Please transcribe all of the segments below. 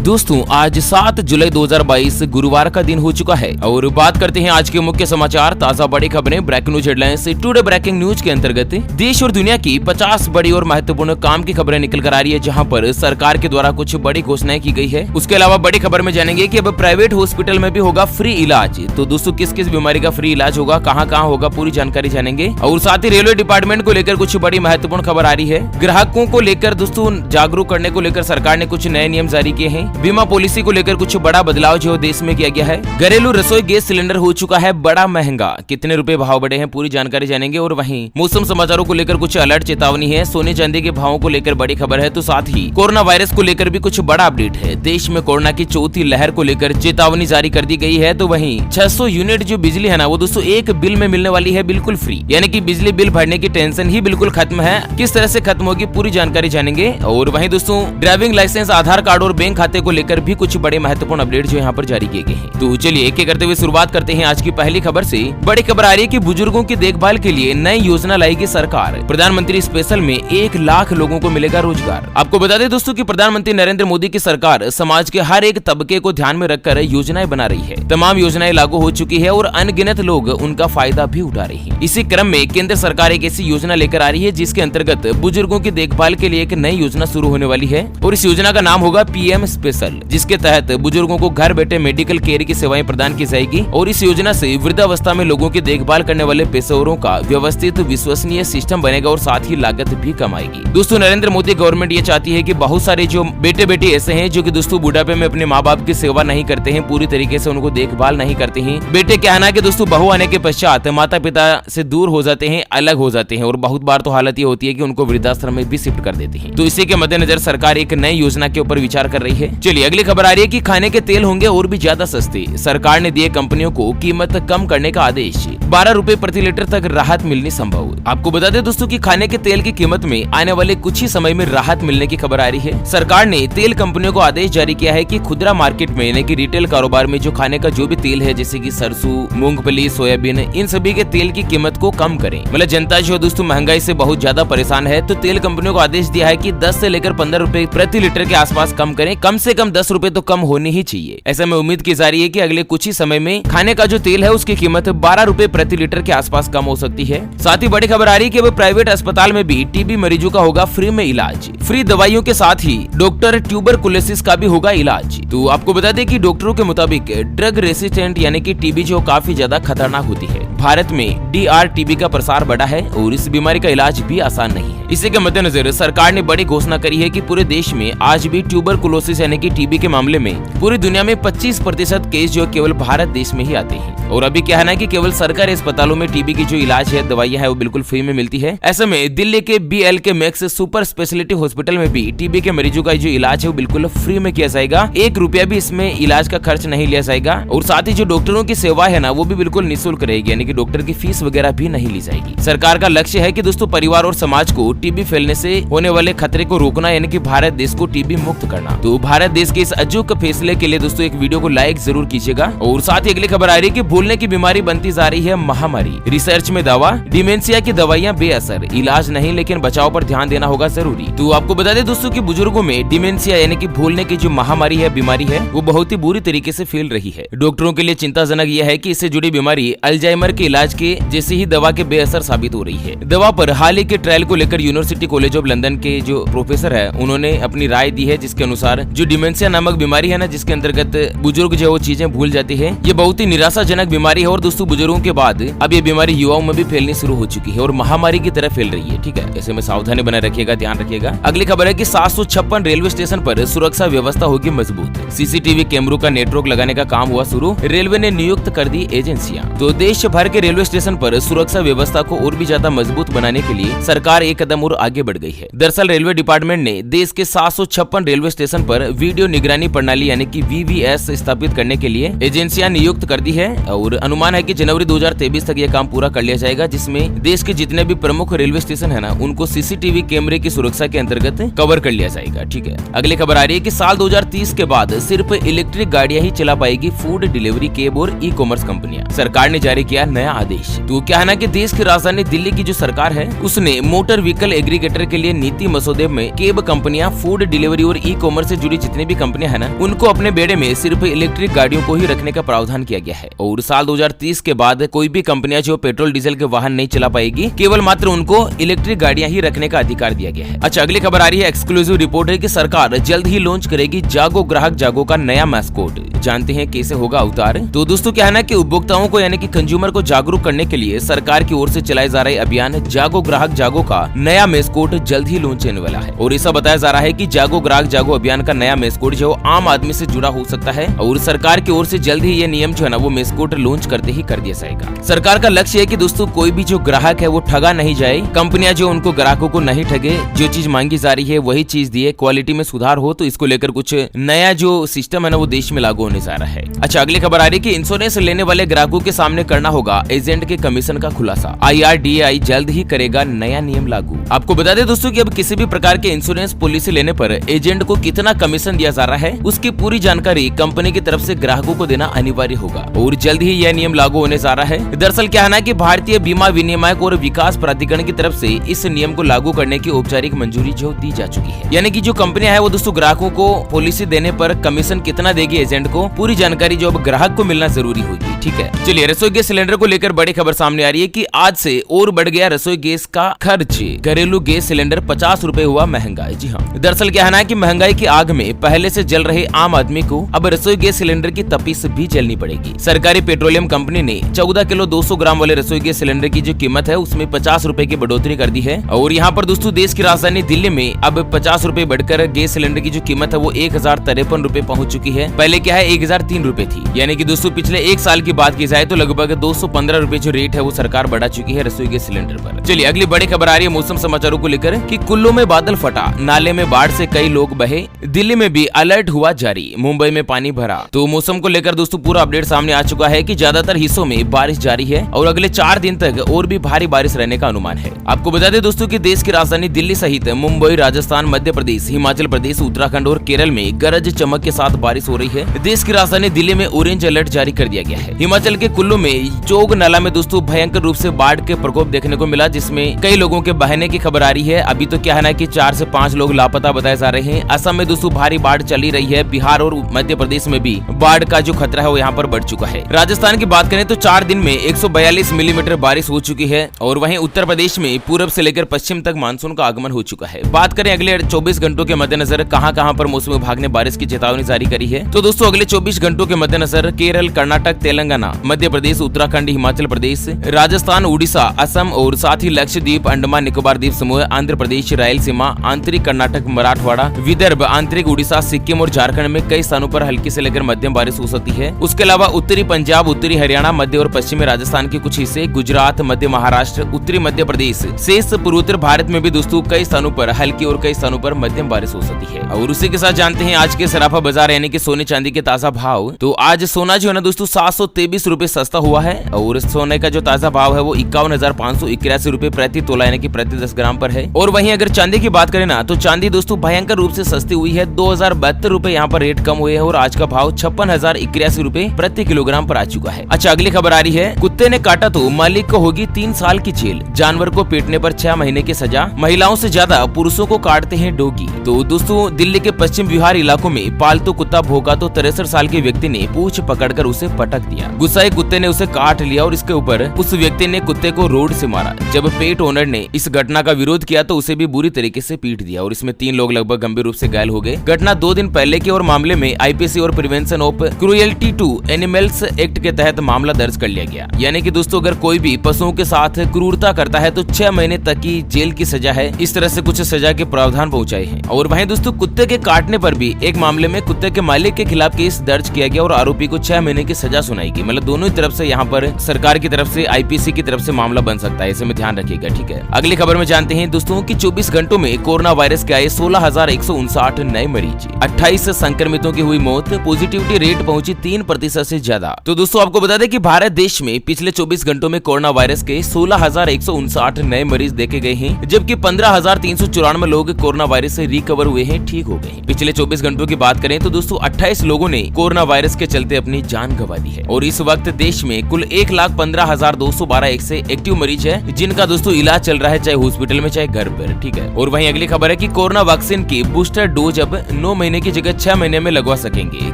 दोस्तों आज 7 जुलाई 2022 गुरुवार का दिन हो चुका है और बात करते हैं आज के मुख्य समाचार, ताजा बड़ी खबरें, breaking news headlines. Today breaking news के अंतर्गत देश और दुनिया की 50 बड़ी और महत्वपूर्ण काम की खबरें निकल कर आ रही है, जहां पर सरकार के द्वारा कुछ बड़ी घोषणाएं की गई है। उसके अलावा बड़ी खबर में जानेंगे कि अब प्राइवेट हॉस्पिटल में भी होगा फ्री इलाज। तो दोस्तों किस किस बीमारी का फ्री इलाज होगा, कहाँ कहाँ होगा, पूरी जानकारी जानेंगे। और साथ ही रेलवे डिपार्टमेंट को लेकर कुछ बड़ी महत्वपूर्ण खबर आ रही है। ग्राहकों को लेकर दोस्तों जागरूक करने को लेकर सरकार ने कुछ नए नियम जारी किए हैं। बीमा पॉलिसी को लेकर कुछ बड़ा बदलाव जो देश में किया गया है। घरेलू रसोई गैस सिलेंडर हो चुका है बड़ा महंगा, कितने रुपए भाव बढ़े हैं, पूरी जानकारी जानेंगे। और वहीं मौसम समाचारों को लेकर कुछ अलर्ट चेतावनी है। सोने चांदी के भावों को लेकर बड़ी खबर है। तो साथ ही कोरोना वायरस को लेकर भी कुछ बड़ा अपडेट है। देश में कोरोना की चौथी लहर को लेकर चेतावनी जारी कर दी गई है। तो वहीं 600 यूनिट जो बिजली है ना, वो दोस्तों एक बिल में मिलने वाली है, बिल्कुल फ्री। यानी कि बिजली बिल भरने की टेंशन ही बिल्कुल खत्म है। किस तरह से खत्म होगी, पूरी जानकारी जानेंगे। और वहीं दोस्तों ड्राइविंग लाइसेंस, आधार कार्ड और बैंक खाते को लेकर भी कुछ बड़े महत्वपूर्ण अपडेट जो यहाँ पर जारी किए गए हैं। तो चलिए एक एक करते हुए शुरुआत करते हैं आज की पहली खबर से। बड़ी खबर आ रही है कि बुजुर्गों की देखभाल के लिए नई योजना लाएगी सरकार। प्रधानमंत्री स्पेशल में 1 लाख लोगों को मिलेगा रोजगार। आपको बता दें दोस्तों कि प्रधानमंत्री नरेंद्र मोदी की सरकार समाज के हर एक तबके को ध्यान में रखकर योजनाएं बना रही है। तमाम योजनाएं लागू हो चुकी है और अनगिनत लोग उनका फायदा भी उठा रहे हैं। इसी क्रम में केंद्र सरकार एक ऐसी योजना लेकर आ रही है जिसके अंतर्गत बुजुर्गों की देखभाल के लिए एक नई योजना शुरू होने वाली है। और इस योजना का नाम होगा PM स्पेशल, जिसके तहत बुजुर्गों को घर बैठे मेडिकल केयर की सेवाएं प्रदान की जाएगी। और इस योजना से वृद्धावस्था में लोगों की देखभाल करने वाले पेशेवरों का व्यवस्थित विश्वसनीय सिस्टम बनेगा और साथ ही लागत भी कम आएगी। दोस्तों नरेंद्र मोदी गवर्नमेंट ये चाहती है कि बहुत सारे जो बेटे बेटी ऐसे हैं जो कि दोस्तों बुढ़ापे में अपने माँ बाप की सेवा नहीं करते हैं, पूरी तरीके से उनको देखभाल नहीं करते हैं। बेटे क्या है ना कि दोस्तों बहू आने के पश्चात माता पिता से दूर हो जाते हैं, अलग हो जाते हैं और बहुत बार तो हालत ये होती है कि उनको वृद्धाश्रम में भी शिफ्ट कर देते हैं। तो इसी के मद्देनजर सरकार एक नई योजना के ऊपर विचार कर रही है। चलिए अगली खबर आ रही है कि खाने के तेल होंगे और भी ज्यादा सस्ते। सरकार ने दिए कंपनियों को कीमत कम करने का आदेश। 12 रुपए प्रति लीटर तक राहत मिलनी संभव। आपको बता दें दोस्तों कि खाने के तेल की कीमत में आने वाले कुछ ही समय में राहत मिलने की खबर आ रही है। सरकार ने तेल कंपनियों को आदेश जारी किया है कि खुदरा मार्केट में यानी कि रिटेल कारोबार में जो खाने का जो भी तेल है, जैसे कि सरसों, मूंगफली, सोयाबीन, इन सभी के तेल की कीमत को कम करें। मतलब जनता जो दोस्तों महंगाई से बहुत ज्यादा परेशान है, तो तेल कंपनियों को आदेश दिया है कि 10 से लेकर 15 रुपए प्रति लीटर के आसपास कम करें। कम से कम 10 रुपए तो कम होनी ही चाहिए। ऐसे में उम्मीद की जा रही है कि अगले कुछ ही समय में खाने का जो तेल है उसकी कीमत 12 रुपए प्रति लीटर के आसपास कम हो सकती है। साथ ही बड़ी खबर आ रही है कि अब प्राइवेट अस्पताल में भी टीबी मरीजों का होगा फ्री में इलाज। फ्री दवाइयों के साथ ही डॉक्टर ट्यूबरकुलोसिस का भी होगा इलाज। तो आपको बता दें कि डॉक्टरों के मुताबिक ड्रग रेसिस्टेंट यानी कि टीबी जो काफी ज्यादा खतरनाक होती है। भारत में DRTB का प्रसार बढ़ा है और इस बीमारी का इलाज भी आसान नहीं है। इसी के मद्देनजर सरकार ने बड़ी घोषणा करी है कि पूरे देश में आज भी ट्यूबरकुलोसिस यानी कि टीबी के मामले में पूरी दुनिया में 25% केस जो केवल भारत देश में ही आते हैं। और अभी क्या है ना कि केवल सरकारी अस्पतालों में टीबी की जो इलाज है, दवाइयां है, वो बिल्कुल फ्री में मिलती है। ऐसे में दिल्ली के BLK max super speciality hospital में भी टीबी के मरीजों का जो इलाज है वो बिल्कुल फ्री में किया जाएगा। 1 रुपया भी इसमें इलाज का खर्च नहीं लिया जाएगा। और साथ ही जो डॉक्टरों की सेवा है ना, वो भी बिल्कुल निःशुल्क रहेगी, यानी कि डॉक्टर की फीस वगैरह भी नहीं ली जाएगी। सरकार का लक्ष्य है कि दोस्तों परिवार और समाज को टीबी फैलने से होने वाले खतरे को रोकना, यानी कि भारत देश को टीबी मुक्त करना। तो भारत देश के इस अचूक फैसले के लिए दोस्तों एक वीडियो को लाइक जरूर कीजिएगा। और साथ ही अगली खबर आ रही है कि भूलने की बीमारी बनती जा रही है महामारी। रिसर्च में दावा, डिमेंशिया की दवाइयां बेअसर, इलाज नहीं लेकिन बचाव पर ध्यान देना होगा जरूरी। तो आपको बता दें दोस्तों कि बुजुर्गों में डिमेंशिया यानी कि भूलने की जो महामारी है, बीमारी है, वो बहुत ही बुरी तरीके से फैल रही है। डॉक्टरों के लिए चिंताजनक यह है कि इससे जुड़ी बीमारी अल्जाइमर के इलाज के जैसी ही दवा के बेअसर साबित हो रही है। दवा पर हाल ही के ट्रायल को लेकर यूनिवर्सिटी कॉलेज ऑफ लंदन के जो प्रोफेसर है, उन्होंने अपनी राय दी है, जिसके अनुसार जो डिमेंशिया नामक बीमारी है ना, जिसके अंतर्गत बुजुर्ग जो वो चीजें भूल जाती है, ये बहुत ही निराशाजनक बीमारी है। और दोस्तों बुजुर्गों के बाद अब ये बीमारी युवाओं में भी फैलनी शुरू हो चुकी है और महामारी की तरह फैल रही है। ठीक है, ऐसे में सावधानी बनाए रखिएगा, ध्यान रखिएगा। अगली खबर है कि 756 रेलवे स्टेशन पर सुरक्षा व्यवस्था होगी मजबूत। CCTV कैमरों का नेटवर्क लगाने का काम हुआ शुरू। रेलवे ने नियुक्त कर दी एजेंसियां। तो देश भर के रेलवे स्टेशन पर सुरक्षा व्यवस्था को और भी ज्यादा मजबूत बनाने के लिए सरकार एक कदम और आगे बढ़ गई है। दरअसल रेलवे डिपार्टमेंट ने देश के 756 रेलवे स्टेशन पर वीडियो निगरानी प्रणाली यानी कि VVS स्थापित करने के लिए एजेंसियां नियुक्त कर दी है। और अनुमान है कि जनवरी 2023 तक यह काम पूरा कर लिया जाएगा, जिसमें देश के जितने भी प्रमुख रेलवे स्टेशन है ना, उनको CCTV कैमरे की सुरक्षा के अंतर्गत कवर कर लिया जाएगा। ठीक है, अगली खबर आ रही है कि साल 2030 के बाद सिर्फ इलेक्ट्रिक गाड़ियां ही चला पाएगी फूड डिलीवरी कैब और ई-कॉमर्स कंपनियां। सरकार ने जारी किया नया आदेश। तो क्या है ना कि देश की राजधानी दिल्ली की जो सरकार है, उसने मोटर व्हीकल एग्रीगेटर के लिए नीति मसौदे में कैब कंपनियां, फूड डिलीवरी और ई-कॉमर्स से जुड़ी जितनी भी कंपनियां है ना, उनको अपने बेड़े में सिर्फ इलेक्ट्रिक गाड़ियों को ही रखने का प्रावधान किया गया है। और साल 2030 के बाद कोई भी कंपनियां जो पेट्रोल डीजल के वाहन नहीं चला पाएगी, केवल मात्र उनको इलेक्ट्रिक गाड़ियां ही रखने का अधिकार दिया गया है। अच्छा, अगली खबर आ रही है, एक्सक्लूसिव रिपोर्ट है कि सरकार जल्द ही लॉन्च करेगी जागो ग्राहक जागो का नया मैस्कोट। जानते हैं कैसे होगा अवतार। तो दोस्तों क्या है ना कि उपभोक्ताओं को यानी कि कंज्यूमर को जागरूक करने के लिए सरकार की ओर से चलाए जा रहे अभियान जागो ग्राहक जागो का नया मैस्कोट जल्द ही लॉन्च होने वाला है। और ऐसा बताया जा रहा है कि जागो ग्राहक जागो अभियान का नया मैस्कोट जो आम आदमी से जुड़ा हो सकता है, और सरकार की ओर से जल्द ही ये नियम जो है ना वो मैस्कोट लॉन्च करते ही कर दिया जाएगा। सरकार का लक्ष्य है कि दोस्तों कोई भी जो ग्राहक है वो ठगा नहीं जाए, कंपनियां जो उनको ग्राहकों को नहीं ठगे, जो चीज मांगी जा रही है वही चीज दिए, क्वालिटी में सुधार हो। तो इसको लेकर कुछ नया जो सिस्टम है ना वो देश में लागू होने जा रहा है। अच्छा, अगली खबर आ रही है कि इंश्योरेंस लेने वाले ग्राहकों के सामने करना होगा एजेंट के कमीशन का खुलासा। IRDAI जल्द ही करेगा नया नियम लागू। आपको बता दें दोस्तों कि अब किसी भी प्रकार के इंश्योरेंस पॉलिसी लेने पर एजेंट को कितना कमीशन दिया जा रहा है, उसकी पूरी जानकारी कंपनी की तरफ से ग्राहकों को देना अनिवार्य होगा और जल्द ही यह नियम लागू होने जा रहा है। दरअसल क्या है ना कि भारतीय बीमा विनियामक और विकास प्राधिकरण की तरफ से इस नियम को लागू करने की औपचारिक मंजूरी जो दी जा चुकी है। यानी कि जो कंपनियां है वो दोस्तों ग्राहकों को पॉलिसी देने पर कमीशन कितना देगी एजेंट को, पूरी जानकारी जो अब ग्राहक को मिलना जरूरी होगी। ठीक है, चलिए रसोई गैस सिलेंडर को लेकर बड़ी खबर सामने आ रही है कि आज से और बढ़ गया रसोई गैस का खर्च। घरेलू गैस सिलेंडर 50 रुपए हुआ महंगा। जी हाँ, दरअसल क्या है ना कि महंगाई की आग में पहले से जल रहे आम आदमी को अब रसोई गैस सिलेंडर की तपीस भी झेलनी पड़ेगी। सरकारी पेट्रोलियम कंपनी ने 14 किलो 200 ग्राम वाले रसोई गैस सिलेंडर की जो कीमत है उसमें 50 रुपए की बढ़ोतरी कर दी है। और यहाँ पर दोस्तों देश की राजधानी दिल्ली में अब 50 रुपए बढ़कर गैस सिलेंडर की जो कीमत है वो 1053 रुपए पहुँच चुकी है। पहले क्या है 1003 रुपए थी। यानी कि दोस्तों पिछले एक साल की बात की जाए तो लगभग 215 रुपए जो रेट है वो सरकार बढ़ा चुकी है रसोई गैस सिलेंडर पर। चलिए अगली बड़ी खबर आ रही है मौसम समाचारों को लेकर कि कुल्लू में बादल फटा, नाले में बाढ़ से कई लोग बहे, दिल्ली में भी अलर्ट हुआ जारी, मुंबई में पानी भरा। तो मौसम को लेकर दोस्तों पूरा अपडेट सामने आ चुका है कि ज्यादातर हिस्सों में बारिश जारी है और अगले 4 दिन तक और भी भारी बारिश रहने का अनुमान है। आपको बता दें दोस्तों कि देश की राजधानी दिल्ली सहित मुंबई, राजस्थान, मध्य प्रदेश, हिमाचल प्रदेश, उत्तराखंड और केरल में गरज चमक के साथ बारिश हो रही है। देश की राजधानी दिल्ली में ऑरेंज अलर्ट जारी कर दिया गया है। हिमाचल के कुल्लू में चोग नाला में दोस्तों भयंकर रूप से बाढ़ के प्रकोप देखने को मिला, जिसमें कई लोगों के बहने की खबर आ रही है। अभी तो क्या है ना कि 4 से 5 लोग लापता बताए जा रहे हैं। असम में दोस्तों भारी बाढ़ चली रही है। बिहार और मध्य प्रदेश में भी बाढ़ का जो खतरा है वो यहाँ पर बढ़ चुका है। राजस्थान की बात करें तो 4 दिन में 142 मिलीमीटर बारिश हो चुकी है और वहीं उत्तर प्रदेश में पूरब से लेकर पश्चिम तक मानसून का आगमन हो चुका है। बात करें अगले 24 घंटों के मद्देनजर कहां पर मौसम विभाग ने बारिश की चेतावनी जारी करी है, तो दोस्तों अगले 24 घंटों के मद्देनजर केरल, कर्नाटक, तेलंगाना, मध्य प्रदेश, उत्तराखंड, हिमाचल प्रदेश, राजस्थान, उड़ीसा, असम और साथ ही लक्षद्वीप, अंडमान निकोबार द्वीप समूह, आंध्र प्रदेश, रायलसीमा, आंतरिक कर्नाटक, मराठवाड़ा, विदर्भ, आंतरिक उड़ीसा, सिक्किम और झारखंड में कई स्थानों पर हल्की से लेकर मध्यम बारिश हो सकती है। उसके अलावा उत्तरी पंजाब, उत्तरी हरियाणा, मध्य और पश्चिमी राजस्थान के कुछ हिस्से, गुजरात, मध्य महाराष्ट्र, उत्तरी मध्य प्रदेश, शेष पूर्वोत्तर भारत में भी दोस्तों कई स्थानों पर हल्की और कई स्थानों पर मध्यम बारिश हो सकती है। और उसी के साथ जानते हैं आज के सराफा बाजार यानी कि सोने चांदी के ताजा भाव। तो आज सोना जो है ना दोस्तों 723 रुपए सस्ता हुआ है और सोने का जो ताजा भाव है वो 51,581 रुपए प्रति तोला यानी कि प्रति 10 ग्राम पर है। और वहीं अगर चांदी की बात करें ना तो चांदी दोस्तों भयंकर रूप से सस्ती हुई है। 2072 रुपए यहाँ पर रेट कम हुए हैं और आज का भाव 56,081 रुपए प्रति किलोग्राम पर आ चुका है। अच्छा अगली खबर आ रही है, कुत्ते ने काटा तो मालिक को होगी 3 साल की जेल, जानवर को पीटने पर 6 महीने की सजा, महिलाओं से ज्यादा पुरुषों को काटते हैं डॉगी। तो दोस्तों दिल्ली के पश्चिम विहार इलाकों में पालतू कुत्ता भौंका तो 63 साल के व्यक्ति ने पूंछ पकड़कर उसे पटक दिया। गुस्साए कुत्ते ने उसे काट लिया और इसके ऊपर उस व्यक्ति ने कुत्ते को रोड से मारा। जब पेट ओनर ने इस घटना का विरोध किया तो उसे भी बुरी तरीके से पीट दिया और इसमें 3 लोग लगभग गंभीर रूप से घायल हो गए। घटना 2 दिन पहले की और मामले में IPC और prevention of cruelty to animals act के तहत मामला दर्ज कर लिया गया। यानी कि दोस्तों अगर कोई भी पशुओं के साथ क्रूरता करता है तो 6 महीने तक की जेल की सजा है। इस तरह से कुछ सजा के प्रावधान पहुंचाए हैं। और वहीं दोस्तों कुत्ते के काटने पर भी एक मामले में कुत्ते के मालिक के खिलाफ केस दर्ज किया गया और आरोपी को 6 महीने की सजा सुनाई गई। मतलब दोनों ही तरफ से यहाँ पर सरकार की तरफ से IPC की तरफ से मामला बन सकता है, इसे में ध्यान रखिएगा। ठीक है, अगली खबर में जानते हैं दोस्तों कि 24 घंटों में कोरोना वायरस के आए 16,159 नए मरीज, 28 संक्रमितों की हुई मौत, पॉजिटिविटी रेट पहुंची 3% से ज्यादा। तो दोस्तों आपको बता दें कि भारत देश में पिछले 24 घंटों में कोरोना वायरस के 16,159 नए मरीज देखे गए हैं, जबकि 15,394 लोग कोरोना वायरस से रिकवर हुए हैं, ठीक हो गए। पिछले 24 घंटों की बात करें तो दोस्तों 28 लोगों ने कोरोना वायरस के चलते अपनी जान गंवा दी है। और इस वक्त देश में कुल 1,15,212 एक्टिव मरीज है, जिनका दोस्तों इलाज चल रहा है, चाहे हॉस्पिटल में चाहे घर पर। ठीक है, और वहीं अगली खबर है कि कोरोना वैक्सीन की बूस्टर डोज अब 9 महीने की जगह 6 महीने में लगवा सकेंगे।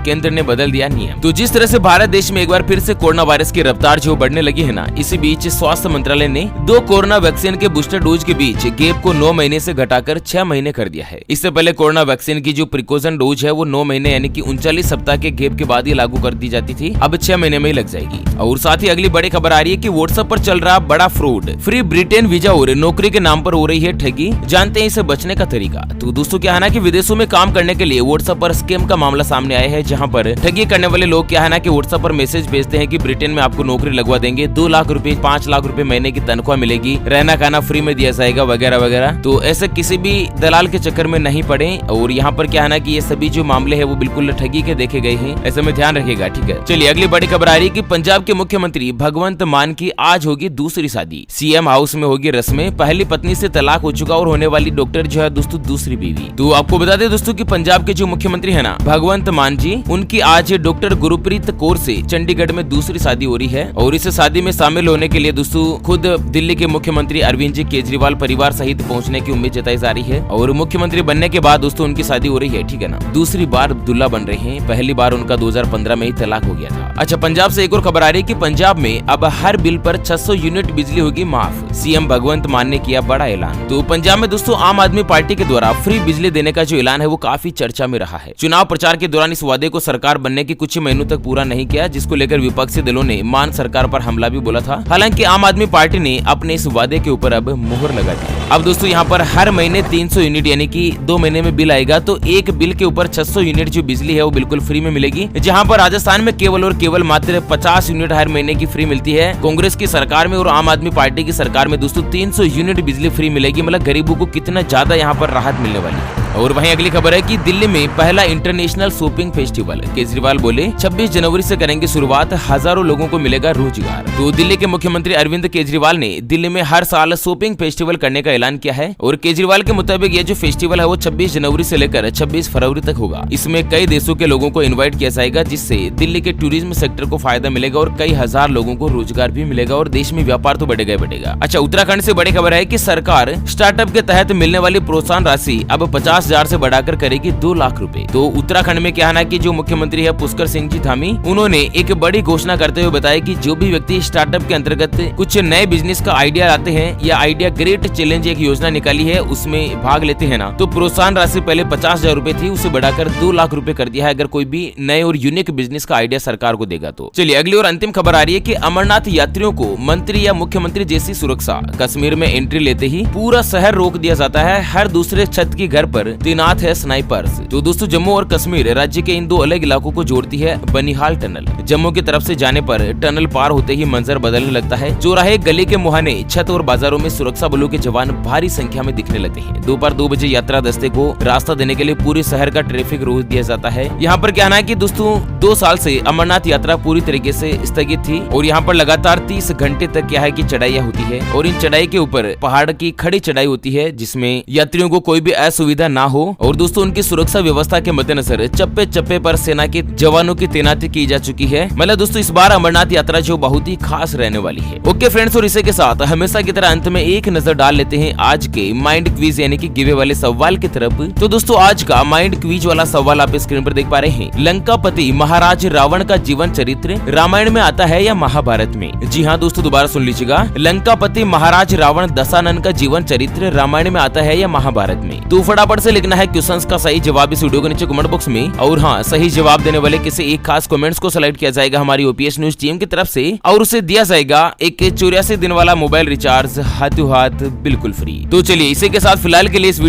केंद्र ने बदल दिया नियम। तो जिस तरह से भारत देश में एक बार फिर से कोरोना वायरस की रफ्तार जो बढ़ने लगी है ना, इसी बीच स्वास्थ्य मंत्रालय ने 2 कोरोना वैक्सीन के बूस्टर डोज के बीच गैप को 9 महीने से घटाकर 6 महीने कर दिया है। इससे पहले कोरोना वैक्सीन की जो प्रिकॉशन डोज है वो 9 महीने यानी कि 39 सप्ताह के गैप के बाद ही लागू कर दी जाती थी, अब 6 महीने में ही लग जाएगी। और साथ ही अगली बड़ी खबर आ रही है कि व्हाट्सएप पर चल रहा बड़ा फ्रॉड, फ्री ब्रिटेन वीजा और नौकरी के नाम पर हो रही है ठगी। जानते हैं इसे बचने का तरीका। तो दोस्तों क्या है ना कि विदेशों में काम करने के लिए व्हाट्सएप पर स्कैम का मामला सामने आया है, जहां पर ठगी करने वाले लोग क्या है ना कि व्हाट्सएप पर मैसेज भेजते हैं कि ब्रिटेन में आपको नौकरी लगवा देंगे, 2 लाख रुपए 5 लाख रुपए महीने की तनख्वाह मिलेगी, रहना खाना फ्री में दिया जाएगा वगैरह वगैरह। तो ऐसे किसी भी दलाल के चक्कर में नहीं पड़े। और यहाँ पर क्या है ना कि ये सभी जो मामले है वो बिल्कुल ठगी के देखे गए हैं, ऐसे में ध्यान रखिएगा, ठीक है। चलिए अगली बड़ी खबर आ रही है कि पंजाब के मुख्यमंत्री भगवंत मान की आज होगी दूसरी शादी। सीएम हाउस में होगी रस्में। पहली पत्नी से तलाक हो चुका और होने वाली डॉक्टर जो है दोस्तों दूसरी बीवी। तो आपको बता दें दोस्तों कि पंजाब के जो मुख्यमंत्री है ना भगवंत मान जी, उनकी आज डॉक्टर गुरप्रीत कौर से चंडीगढ़ में दूसरी शादी हो रही है। और इस शादी में शामिल होने के लिए दोस्तों खुद दिल्ली के मुख्यमंत्री अरविंद जी केजरीवाल परिवार सहित पहुंचने की उम्मीद जताई जा रही है। और मुख्यमंत्री बनने के बाद दोस्तों उनकी शादी हो रही है, ठीक है ना। दूसरी बार दूल्हा बन रहे हैं, पहली बार उनका 2015 में ही तलाक हो गया था। अच्छा, पंजाब से एक और खबर आ रही है कि पंजाब में अब हर बिल पर 600 यूनिट बिजली होगी माफ। सीएम भगवंत मान ने किया बड़ा ऐलान। तो पंजाब में दोस्तों आम आदमी पार्टी के द्वारा फ्री बिजली देने का जो ऐलान है वो काफी चर्चा में रहा है। चुनाव प्रचार के दौरान इस वादे को सरकार बनने के कुछ महीनों तक पूरा नहीं किया, जिसको लेकर विपक्षी दलों ने मान सरकार पर हमला भी बोला था। हालांकि आम आदमी पार्टी ने अपने इस वादे के ऊपर अब मुहर लगा दी। अब दोस्तों यहाँ पर हर महीने 300 यूनिट यानी कि 2 महीने में बिल आएगा, तो एक बिल के ऊपर 600 यूनिट जो बिजली है वो बिल्कुल फ्री में मिलेगी। जहाँ पर राजस्थान में केवल और केवल मात्र 50 यूनिट हर महीने की फ्री मिलती है। कांग्रेस की सरकार में और आम आदमी पार्टी की सरकार में दोस्तों 300 यूनिट बिजली फ्री मिलेगी। मतलब गरीबों को कितना ज्यादा यहाँ पर राहत मिलने वाली है। और वहीं अगली खबर है कि दिल्ली में पहला इंटरनेशनल शॉपिंग फेस्टिवल। केजरीवाल बोले 26 जनवरी से करेंगे शुरुआत, हजारों लोगों को मिलेगा रोजगार। तो दिल्ली के मुख्यमंत्री अरविंद केजरीवाल ने दिल्ली में हर साल शॉपिंग फेस्टिवल करने का ऐलान किया है। और केजरीवाल के मुताबिक ये जो फेस्टिवल है वो 26 जनवरी से लेकर 26 फरवरी तक होगा। इसमें कई देशों के लोगों को इन्वाइट किया जाएगा, जिससे दिल्ली के टूरिज्म सेक्टर को फायदा मिलेगा और कई हजार लोगों को रोजगार भी मिलेगा और देश में व्यापार तो बढ़ेगा ही बढ़ेगा। अच्छा, उत्तराखंड से बड़ी खबर है कि सरकार स्टार्टअप के तहत मिलने वाली प्रोत्साहन राशि अब 50,000 से बढ़ाकर करेगी 2 लाख रुपए। तो उत्तराखंड में क्या है ना कि जो मुख्यमंत्री है पुष्कर सिंह जी धामी, उन्होंने एक बड़ी घोषणा करते हुए बताया कि जो भी व्यक्ति स्टार्टअप के अंतर्गत कुछ नए बिजनेस का आइडिया लाते हैं या आइडिया ग्रेट चैलेंज एक योजना निकाली है उसमें भाग लेते हैं ना, तो प्रोत्साहन राशि पहले 50,000 रुपए थी, उसे बढ़ाकर 2 लाख रुपए कर दिया है अगर कोई भी नए और यूनिक बिजनेस का आइडिया सरकार को देगा तो। चलिए अगली और अंतिम खबर आ रही है कि अमरनाथ यात्रियों को मंत्री या मुख्यमंत्री जैसी सुरक्षा। कश्मीर में एंट्री लेते ही पूरा शहर रोक दिया जाता है, हर दूसरे छत के घर पर तैनात है स्नाइपर्स। तो दोस्तों जम्मू और कश्मीर राज्य के इन 2 अलग इलाकों को जोड़ती है बनिहाल टनल। जम्मू की तरफ से जाने पर टनल पार होते ही मंजर बदलने लगता है। चौराहे गली के मुहाने छत और बाजारों में सुरक्षा बलों के जवान भारी संख्या में दिखने लगते हैं। दोपहर 2 बजे यात्रा दस्ते को रास्ता देने के लिए पूरे शहर का ट्रैफिक रोक दिया जाता है। यहाँ पर क्या है कि दोस्तों 2 साल से अमरनाथ यात्रा पूरी तरीके से स्थगित थी और यहाँ पर लगातार 30 घंटे तक क्या है कि चढ़ाइयाँ होती है और इन चढ़ाई के ऊपर पहाड़ की खड़ी चढ़ाई होती है, जिसमें यात्रियों को कोई भी असुविधा ना हो। और दोस्तों उनकी सुरक्षा व्यवस्था के मद्देनजर चप्पे चप्पे पर सेना के जवानों की तैनाती की जा चुकी है। मतलब दोस्तों इस बार अमरनाथ यात्रा जो बहुत ही खास रहने वाली है। ओके फ्रेंड्स, और इसी के साथ हमेशा की तरह अंत में एक नजर डाल लेते हैं आज के माइंड क्विज यानी कि गिवे वाले सवाल की तरफ। तो दोस्तों आज का माइंड क्विज वाला सवाल आप स्क्रीन पर देख पा रहे हैं। लंकापति महाराज रावण का जीवन चरित्र रामायण में आता है या महाभारत में? जी हाँ दोस्तों, दोबारा सुन लीजिएगा। लंकापति महाराज रावण दशानन का जीवन चरित्र रामायण में आता है या महाभारत में? तो फटाफट से लिखना है क्वेश्चंस का सही जवाब इस वीडियो के नीचे कमेंट बॉक्स में। और हाँ, सही जवाब देने वाले किसी एक खास कमेंट्स को सिलेक्ट किया जाएगा हमारी ओपीएस न्यूज टीम की तरफ से और उसे दिया जाएगा एक 84 दिन वाला मोबाइल रिचार्ज हाथों हाथ बिल्कुल फ्री। तो चलिए इसी के साथ फिलहाल के लिए इस